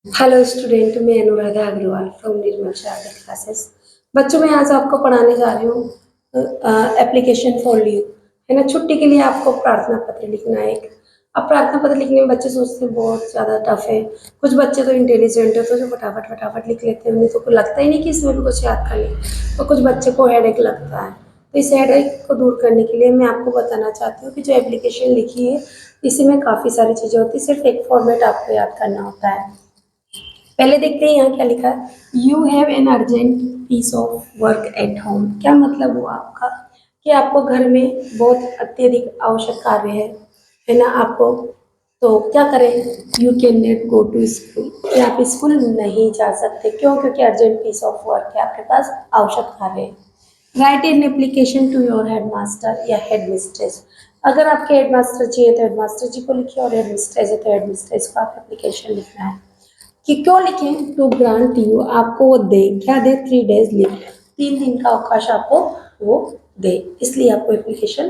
Hello student, मैं Anuradha Agarwal from Nirmal Sharda classes. बच्चों, मैं आज आपको पढ़ाने जा रही हूँ एप्लीकेशन फॉर लीव। है ना, छुट्टी के लिए आपको प्रार्थना पत्र लिखना है एक। अब प्रार्थना पत्र लिखने में बच्चे सोचते हैं बहुत ज़्यादा टफ है। कुछ बच्चे तो इंटेलिजेंट है तो जो फटाफट फटाफट लिख लेते हैं, उन्हें तो लगता ही नहीं कि इसमें भी कुछ याद करना है। तो कुछ बच्चे को हेडेक लगता है। तो इस हेडेक को दूर करने के लिए मैं आपको बताना चाहती हूँ कि जो एप्लीकेशन लिखी है इसी में काफ़ी सारी चीज़ें होती है, सिर्फ एक फॉर्मेट आपको याद करना होता है। पहले देखते हैं यहाँ क्या लिखा है। You have an urgent piece of work at home. क्या मतलब हुआ आपका कि आपको घर में बहुत अत्यधिक आवश्यक कार्य है ना आपको। तो क्या करें, you can not go to school, कि आप स्कूल नहीं जा सकते। क्यों? क्योंकि अर्जेंट पीस ऑफ वर्क है, आपके पास आवश्यक कार्य है। Write an application to your head master या हेड मिस्ट्रेस। अगर आपके हेड मास्टर जी है तो हेड मास्टर जी को लिखिए, और हेड मिस्ट्रेस है तो हेड मिस्ट्रेस को आप एप्लीकेशन लिखना है। कि क्यों लिखें? टू ग्रांट यू, आपको वो दे, क्या दे? 3 डेज लीव, 3 दिन का अवकाश आपको वो दे, इसलिए आपको एप्लीकेशन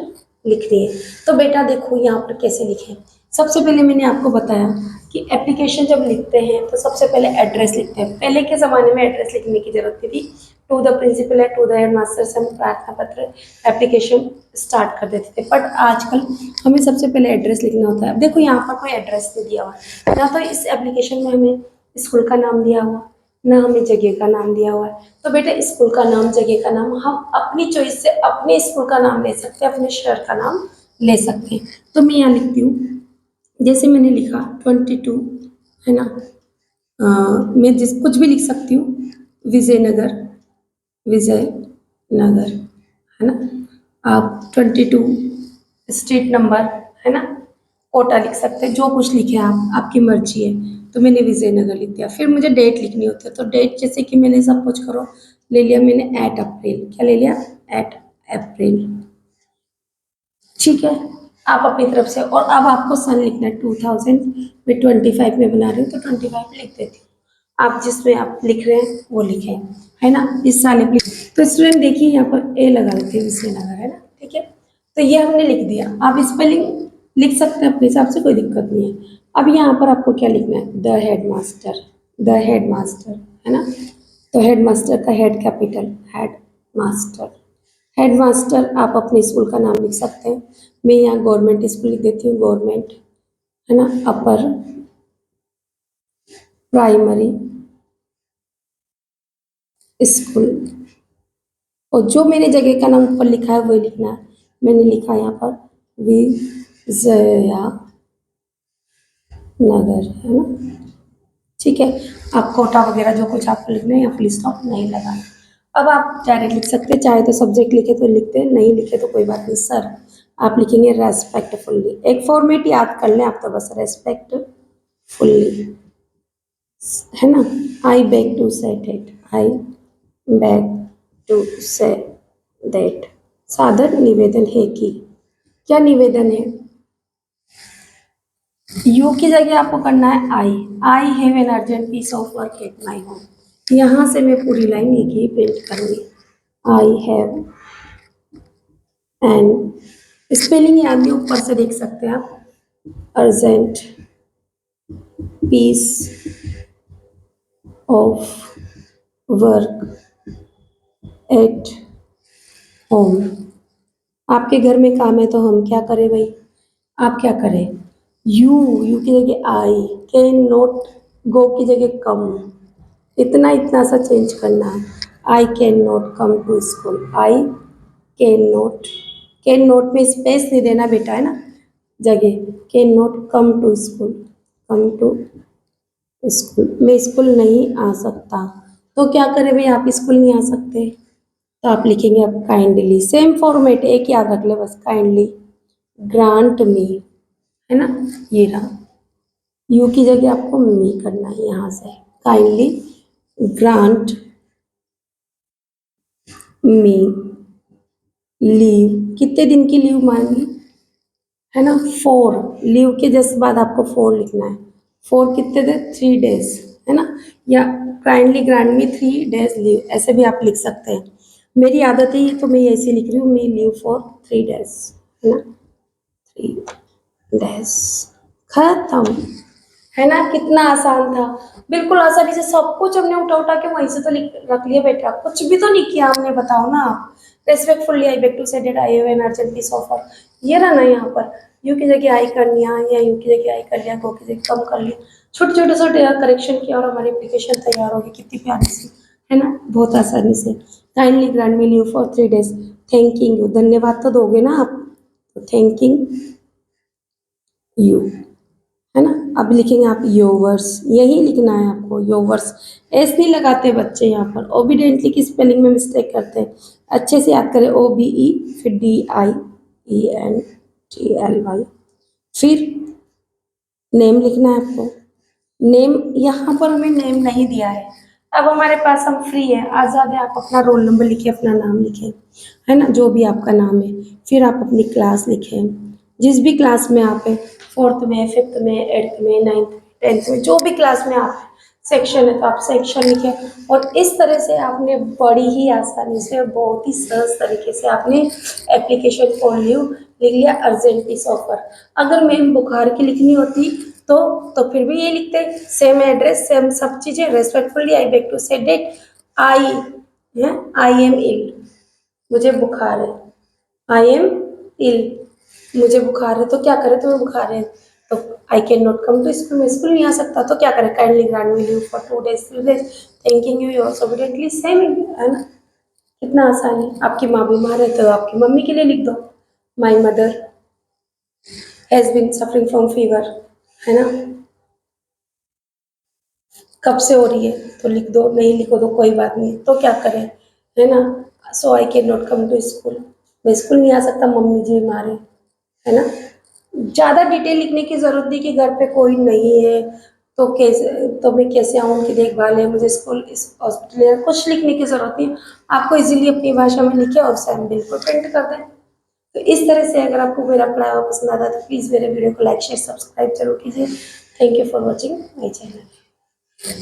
लिखनी है। तो बेटा देखो यहाँ पर कैसे लिखें। सबसे पहले मैंने आपको बताया कि एप्लीकेशन जब लिखते हैं तो सबसे पहले एड्रेस लिखते हैं। पहले के ज़माने में एड्रेस लिखने की जरूरत नहीं थी। टू द प्रिंसिपल है, टू द हेड मास्टर से हम प्रार्थना पत्र एप्लीकेशन स्टार्ट कर देते थे। बट आजकल हमें सबसे पहले एड्रेस लिखना होता है। अब देखो यहाँ पर कोई एड्रेस नहीं दिया हुआ, ना तो इस एप्लीकेशन में हमें स्कूल का नाम दिया हुआ, ना हमें जगह का नाम दिया हुआ है। तो बेटा स्कूल का नाम, जगह का नाम हम अपनी चॉइस से अपने स्कूल का नाम ले सकते हैं, अपने शहर का नाम ले सकते हैं। तो मैं यहाँ लिखती हूँ, जैसे मैंने लिखा 22, है ना। मैं जिस कुछ भी लिख सकती हूँ, विजयनगर, विजयनगर, है ना। आप 22 स्ट्रीट नंबर, है ना, कोटा लिख सकते हैं, जो कुछ लिखे आप, आपकी मर्जी है। तो मैंने विजयनगर लिख दिया। फिर मुझे डेट लिखनी होती है, तो डेट जैसे कि मैंने सब कुछ करो ले लिया मैंने 8 अप्रैल। क्या ले लिया? 8 अप्रैल। ठीक है, आप अपनी तरफ से। और अब आपको सन लिखना है 2000 में 25 में बना रही हूँ तो 25 लिख देती हूँ। आप जिसमें आप लिख रहे हैं वो लिखें, है ना। इस साल तो स्टूडेंट देखिए यहाँ पर ए लगा लेते हैं, विजयनगर, है ना। ठीक है, तो ये हमने लिख दिया। आप स्पेलिंग लिख सकते हैं अपने हिसाब से, कोई दिक्कत नहीं है। अब यहाँ पर आपको क्या लिखना है? The head master, the head master, है ना। तो हेड मास्टर का head capital, head master. Head master आप अपने स्कूल का नाम लिख सकते हैं। मैं यहाँ गवर्नमेंट स्कूल लिख देती हूँ, गवर्नमेंट, है ना, अपर प्राइमरी स्कूल। और जो मेरे जगह का नाम ऊपर लिखा है वही लिखना है। मैंने लिखा है यहाँ पर विजया नगर, है ना। ठीक है, आप कोटा वगैरह जो कुछ आपको लिखना है, यहाँ फुल स्टॉप नहीं लगाना। अब आप डायरेक्ट लिख सकते हैं, चाहे तो सब्जेक्ट लिखे तो लिखते हैं, नहीं लिखे तो कोई बात नहीं। सर आप लिखेंगे रेस्पेक्टफुल्ली। एक फॉर्मेट याद कर लें आप तो बस, रेस्पेक्टफुल्ली, है ना। आई bag to say that, I bag to say date. सादर निवेदन है कि, क्या निवेदन है? यू की जगह आपको करना है I have an urgent piece of work at my home. यहाँ से मैं पूरी लाइन एक ही प्रिंट करूँगी। आई हैव एन, स्पेलिंग याद नहीं, ऊपर से देख सकते हैं आप। Urgent piece of work at home. आपके घर में काम है तो हम क्या करें भाई? आप क्या करें? यू की जगह आई, कैन नॉट, गो की जगह कम, इतना इतना सा चेंज करना है। I can not come to school, I can not, can not में स्पेस नहीं देना बेटा, है ना, जगह। Can not come to school, come to school, मैं स्कूल नहीं आ सकता। तो क्या करें भाई, आप स्कूल नहीं आ सकते तो आप लिखेंगे अब काइंडली, सेम फॉर्मेट, एक याद रख ले बस, काइंडली ग्रांट मी, है ना। ये रहा, यू की जगह आपको मी करना है यहाँ से। काइंडली ग्रांट मी लीव, कितने दिन की लीव मांगी, है ना, 4। लीव के जस्ट बाद आपको 4 लिखना है। 4 कितने दे? 3 डेज, है ना। या काइंडली ग्रांट मी 3 डेज लीव, ऐसे भी आप लिख सकते हैं। मेरी आदत है ये तो मैं ऐसे लिख रही हूँ, मी लीव फॉर 3 डेज, है ना, 3 डेज। खत्म। है ना, कितना आसान था। बिल्कुल आसानी से सब कुछ हमने उठा उठा के वहीं से तो लिख रख लिया बेटा, कुछ भी तो नहीं किया हमने, बताओ ना आप। Respectfully I beg to say that I have an urgent piece offer, ये रहा ना यहाँ पर। यू की जगह आई कर लिया, या यू की जगह आई कर लिया, गो की जगह कम कर लिया, छोटे छोटे छोटे करेक्शन किया और हमारी एप्लीकेशन तैयार होगी, कितनी प्यारी सी, है ना, बहुत आसानी से। Kindly grant me leave for 3 days, thanking you, धन्यवाद तो दोगे ना आप, तो थैंकिंग यू, है ना। अब लिखेंगे आप योवर्स, यही लिखना है आपको, योवर्स। एस नहीं लगाते बच्चे यहाँ पर, ओबिडेंटली की स्पेलिंग में मिस्टेक करते हैं। अच्छे से याद करें, OBE, फिर DIENTLY, फिर नेम लिखना है आपको। नेम, यहाँ पर हमें नेम नहीं दिया है, अब हमारे पास हम फ्री है, आज़ाद है, आप अपना रोल नंबर लिखिए, अपना नाम लिखें, है ना, जो भी आपका नाम है। फिर आप अपनी क्लास लिखें, जिस भी क्लास में आप हैं, 4th में, 5th में, 8th में, 9th, 10th में, जो भी क्लास में आप हैं, सेक्शन है तो आप सेक्शन लिखें। और इस तरह से आपने बड़ी ही आसानी से, बहुत ही सहज तरीके से आपने एप्लीकेशन फॉर लीव लिख लिया, अर्जेंट पीस ऑफर। अगर मैम बुखार की लिखनी होती तो फिर भी ये लिखते, सेम एड्रेस, सेम सब चीज़ें, respectfully I beg to say that, आई है, आई एम इल, मुझे बुखार है, आई एम इल, मुझे बुखार है, तो क्या करें, तुम्हें बुखार है तो I can not come to school, मैं स्कूल नहीं आ सकता, तो क्या करें, kindly grant me leave for 2 days 3 days, thanking you yours obediently, same, है ना, कितना आसान है। आपकी माँ बीमार है तो आपकी मम्मी के लिए लिख दो, my mother has been suffering from fever, है ना, कब से हो रही है, तो लिख दो, नहीं लिखो तो कोई बात नहीं, तो क्या करें, है ना, so I can not come to school, मैं स्कूल नहीं आ सकता, मम्मी जी बीमार है ना। ज़्यादा डिटेल लिखने की ज़रूरत नहीं कि घर पे कोई नहीं है तो कैसे, तो मैं कैसे आऊँ, उनकी देखभाल है, मुझे स्कूल, इस हॉस्पिटल है, कुछ लिखने की ज़रूरत नहीं। आपको इजीली अपनी भाषा में लिखे और उसे हम बिल्कुल प्रिंट कर दें। तो इस तरह से अगर आपको मेरा पढ़ाया हुआ पसंद आता है तो प्लीज़ मेरे वीडियो को लाइक शेयर सब्सक्राइब जरूर कीजिए। Thank you for watching my channel.